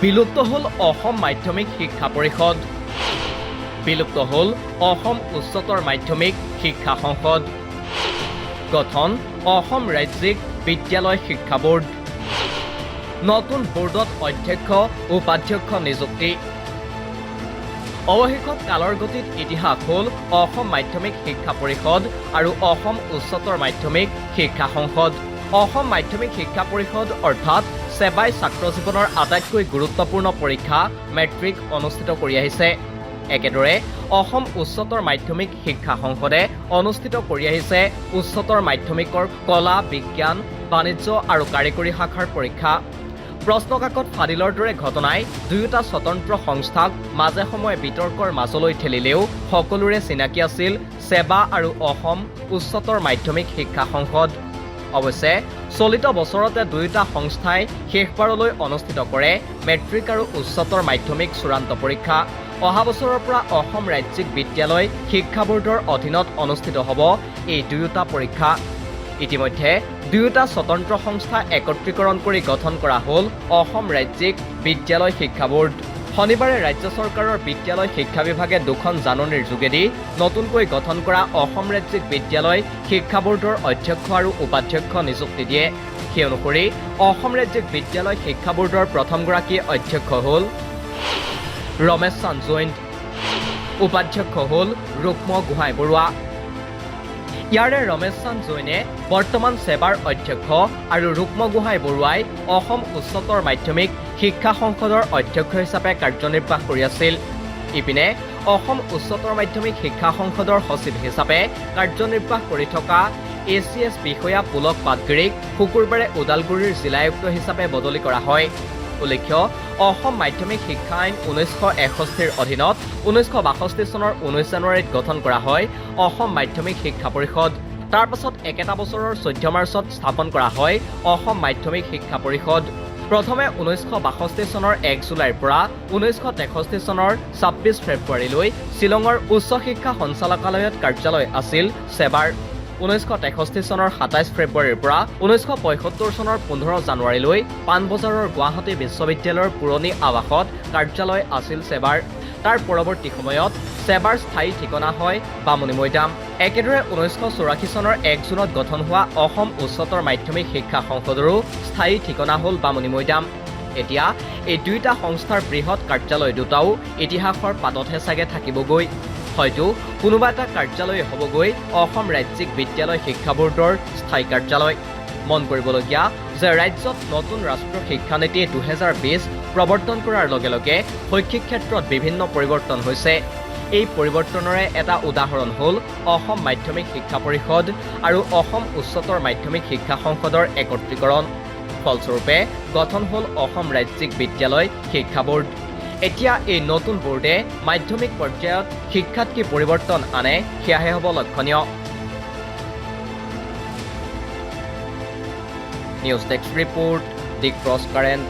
বিলুপ্ত হল অসম মাধ্যমিক শিক্ষা পৰিষদ, বিলুপ্ত হল অসম উচ্চতৰ মাধ্যমিক শিক্ষা সংসদ, গঠন অসম ৰাজ্যিক বিদ্যালয় শিক্ষা বোৰ্ড, নতুন বোৰ্ডত অধ্যক্ষ উপাধ্যক্ষ নিযুক্তি। অৱশেষত কালৰ গতিত ইতিহাস হল অসম মাধ্যমিক শিক্ষা পৰিষদ আৰু অসম উচ্চতৰ মাধ্যমিক শিক্ষা সংসদ। অসম মাধ্যমিক শিক্ষা পৰিষদ অৰ্থাৎ সেৱাই ছাত্ৰ জীৱনৰ আটাইতকৈ গুৰুত্বপূৰ্ণ পৰীক্ষা মেট্ৰিক অনুষ্ঠিত কৰি আহিছে। একেদৰে অসম উচ্চতৰ মাধ্যমিক শিক্ষা সংসদে অনুষ্ঠিত কৰি আহিছে উচ্চতৰ মাধ্যমিকৰ কলা, বিজ্ঞান, বাণিজ্য আৰু কাৰিকৰী শাখাৰ পৰীক্ষা। প্ৰশ্নকাকত ফাদিলৰ দৰে ঘটনাই দুয়োটা স্বতন্ত্ৰ সংস্থাক মাজে সময়ে বিতৰ্কৰ মাজলৈ ঠেলিলেও সকলোৰে চিনাকি আছিল সেৱা আৰু অসম উচ্চতৰ মাধ্যমিক শিক্ষা সংসদ। অৱশ্যে চলিত বছৰতে দুয়োটা সংস্থাই শেষবাৰলৈ অনুষ্ঠিত কৰে মেট্ৰিক আৰু উচ্চতৰ মাধ্যমিক চূড়ান্ত পৰীক্ষা। অহা বছৰৰ পৰা অসম ৰাজ্যিক বিদ্যালয় শিক্ষা বোৰ্ডৰ অধীনত অনুষ্ঠিত হ'ব এই দুয়োটা পৰীক্ষা। ইতিমধ্যে দুয়োটা স্বতন্ত্ৰ সংস্থা একত্ৰীকৰণ কৰি গঠন কৰা হ'ল অসম ৰাজ্যিক বিদ্যালয় শিক্ষা বোৰ্ড। শনিবাৰে ৰাজ্য চৰকাৰৰ বিদ্যালয় শিক্ষা বিভাগে দুখন জাননীৰ যোগেদি নতুনকৈ গঠন কৰা অসম ৰাজ্যিক বিদ্যালয় শিক্ষা বোৰ্ডৰ অধ্যক্ষ আৰু উপাধ্যক্ষ নিযুক্তি দিয়ে। সেই অনুসৰি অসম ৰাজ্যিক বিদ্যালয় শিক্ষা বোৰ্ডৰ প্ৰথমগৰাকী অধ্যক্ষ হ'ল ৰমেশ চান্দ জৈন, উপাধ্যক্ষ হ'ল ৰুক্ম গোহাঁই বৰুৱা। ইয়াৰে ৰমেশ চান্দ জৈনে বৰ্তমান সেৱাৰ অধ্যক্ষ আৰু ৰুক্ম গোহাঁই বৰুৱাই অসম উচ্চতৰ মাধ্যমিক শিক্ষা সংসদৰ অধ্যক্ষ হিচাপে কাৰ্যনিৰ্বাহ কৰি আছিল। ইপিনে অসম উচ্চতৰ মাধ্যমিক শিক্ষা সংসদৰ সচিব হিচাপে কাৰ্যনিৰ্বাহ কৰি থকা ACS বিষয়া পুলক পাটগিৰিক শুকুৰবাৰে ওদালগুৰিৰ জিলায়ুক্ত হিচাপে বদলি কৰা হয়। উল্লেখ্য, অসম মাধ্যমিক শিক্ষা আইন 1961ৰ অধীনত 1962 চনৰ 19 জানুৱাৰীত গঠন কৰা হয় অসম মাধ্যমিক শিক্ষা পৰিষদ। তাৰ পাছত একেটা বছৰৰ 14 মাৰ্চত স্থাপন কৰা হয় অসম মাধ্যমিক শিক্ষা পৰিষদ। প্ৰথমে 1962 চনৰ 1 জুলাইৰ পৰা 1963 চনৰ 26 ফেব্ৰুৱাৰীলৈ শ্বিলঙৰ উচ্চ শিক্ষা সঞ্চালকালয়ত কাৰ্যালয় আছিল সেৱাৰ। 1963 চনৰ 27 ফেব্ৰুৱাৰীৰ পৰা 1975 চনৰ 15 জানুৱাৰীলৈ পাণবজাৰৰ গুৱাহাটী বিশ্ববিদ্যালয়ৰ পুৰণি আৱাসত কাৰ্যালয় আছিল সেৱাৰ। তাৰ পৰৱৰ্তী সময়ত সেৱাৰ স্থায়ী ঠিকনা হয় বামুণী মৈদাম। একেদৰে 1984 চনৰ 1 জুনত গঠন হোৱা অসম উচ্চতৰ মাধ্যমিক শিক্ষা সংসদৰো স্থায়ী ঠিকনা হ'ল বামুণী মৈদাম। এতিয়া এই দুয়োটা সংস্থাৰ বৃহৎ কাৰ্যালয় দুটাও ইতিহাসৰ পাততহে চাগে থাকিবগৈ। হয়তো কোনোবা এটা কাৰ্যালয় হ'বগৈ অসম ৰাজ্যিক বিদ্যালয় শিক্ষা বোৰ্ডৰ স্থায়ী কাৰ্যালয়। মন কৰিবলগীয়া যে ৰাজ্যত নতুন ৰাষ্ট্ৰীয় শিক্ষানীতি 2020 প্ৰৱৰ্তন কৰাৰ লগে লগে শৈক্ষিক ক্ষেত্ৰত বিভিন্ন পৰিৱৰ্তন হৈছে। এই পৰিৱৰ্তনৰে এটা উদাহৰণ হ'ল অসম মাধ্যমিক শিক্ষা পৰিষদ আৰু অসম উচ্চতৰ মাধ্যমিক শিক্ষা সংসদৰ একত্ৰীকৰণ। ফলস্বৰূপে গঠন হ'ল অসম ৰাজ্যিক বিদ্যালয় শিক্ষা বোৰ্ড। এতিয়া এই নতুন বোৰ্ডে মাধ্যমিক পৰ্যায়ত শিক্ষাত কি পৰিৱৰ্তন আনে সেয়াহে হ'ব লক্ষণীয়। নিউজ ডেস্ক ৰিপোৰ্ট, দি ক্ৰছ কাৰেণ্ট।